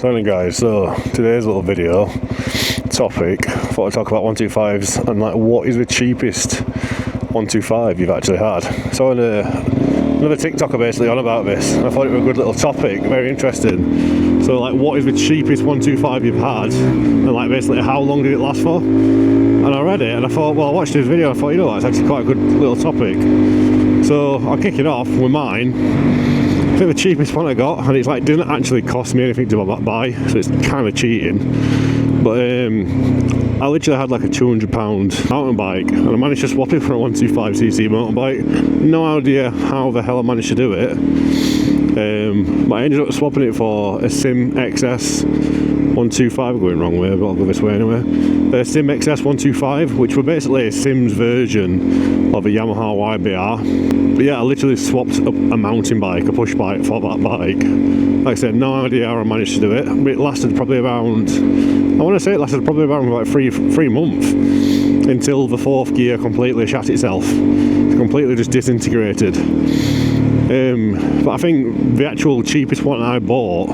Morning guys, so today's little video topic, thought I'd talk about 125s and like what is the cheapest 125 you've actually had. So another TikToker basically on about this, and I thought it was a good little topic, very interesting. So like what is the cheapest 125 you've had, and like basically how long did it last for? And I read it and I thought, well, I watched this video and I thought, you know what, it's actually quite a good little topic. So I'll kick it off with mine. I think the cheapest one I got, and it's like didn't actually cost me anything to buy, so it's kind of cheating. But I literally had like a £200 mountain bike, and I managed to swap it for a 125cc mountain bike. No idea how the hell I managed to do it. But I ended up swapping it for a Sim XS 125, going wrong way, but I'll go this way anyway. A Sim XS 125, which were basically a Sim's version of a Yamaha YBR. But yeah, I literally swapped a mountain bike, a push bike, for that bike. Like I said, no idea how I managed to do it. But it lasted probably around, I want to say it lasted probably around like three months, until the fourth gear completely shat itself. It completely just disintegrated. But I think the actual cheapest one I bought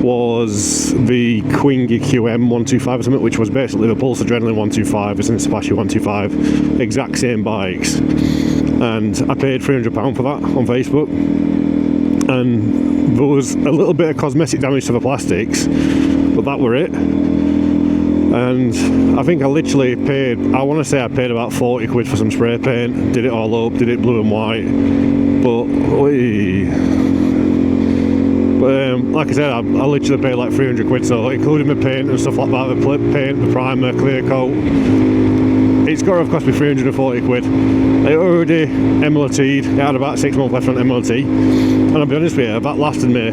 was the Quingy QM 125 or something, which was basically the Pulse Adrenaline 125, the Cinsapache 125, exact same bikes. And I paid £300 for that on Facebook. And there was a little bit of cosmetic damage to the plastics, but that were it. And I think I literally paid, I want to say I paid about 40 quid for some spray paint, did it all up, did it blue and white. But like I said, I literally paid like 300 quid, so including the paint and stuff like that, the paint, the primer, clear coat, it's got to have cost me 340 quid. It already MLT'd, it had about 6 months left on MLT, and I'll be honest with you, that lasted me,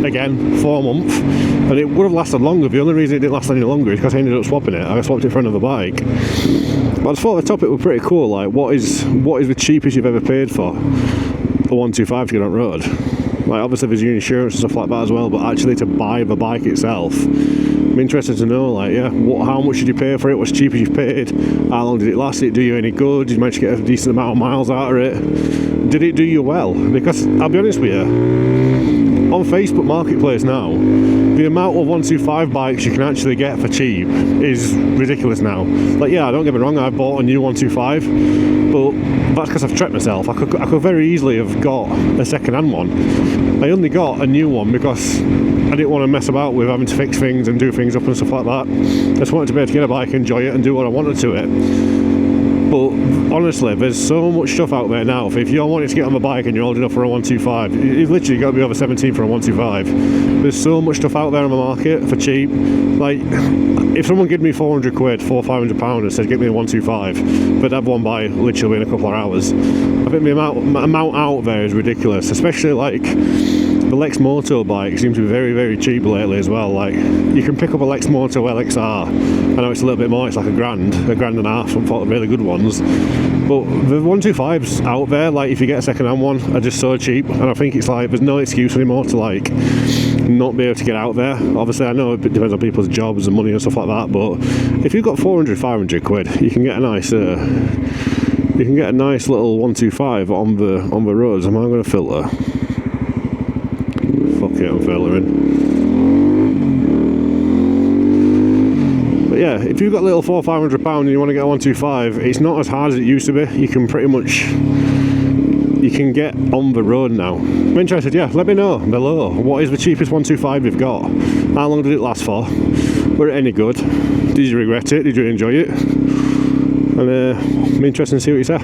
again, 4 months, and it would have lasted longer. The only reason it didn't last any longer is because I ended up swapping it. I swapped it for another bike. But I just thought the topic was pretty cool, like what is the cheapest you've ever paid for a 125 to get on road? Like obviously there's your insurance and stuff like that as well, but actually to buy the bike itself, I'm interested to know, like, yeah, how much did you pay for it? What's the cheapest you've paid? How long did it last? Did it do you any good? Did you manage to get a decent amount of miles out of it? Did it do you well? Because I'll be honest with you, on Facebook Marketplace now, the amount of 125 bikes you can actually get for cheap is ridiculous now. Like, yeah, don't get me wrong, I bought a new 125, but that's because I've trekked myself. I could very easily have got a second-hand one. I only got a new one because I didn't want to mess about with having to fix things and do things up and stuff like that. I just wanted to be able to get a bike, enjoy it, and do what I wanted to it. But honestly, there's so much stuff out there now. If you're wanting to get on the bike and you're old enough for a 125, you've literally got to be over 17 for a 125. There's so much stuff out there on the market for cheap. Like, if someone gave me 400 quid, £500 and said get me a 125, but have one by literally in a couple of hours, I think the amount out there is ridiculous. Especially like the Lex Moto bike seems to be very, very cheap lately as well. Like, you can pick up a Lex Moto LXR. I know it's a little bit more, it's like a grand and a half, some really good ones. But the 125s out there, like if you get a second-hand one, are just so cheap, and I think it's like there's no excuse anymore to like not be able to get out there. Obviously, I know it depends on people's jobs and money and stuff like that, but if you've got 400, 500 quid, you can get a nice little 125 on the roads. Am I going to filter? Fuck it, I'm filtering. But yeah, if you've got a little £400-500 and you want to get a 125, it's not as hard as it used to be. You can get on the road now. I'm interested, yeah, let me know below. What is the cheapest 125 you've got? How long did it last for? Were it any good? Did you regret it? Did you enjoy it? And I'm interested to see what you say.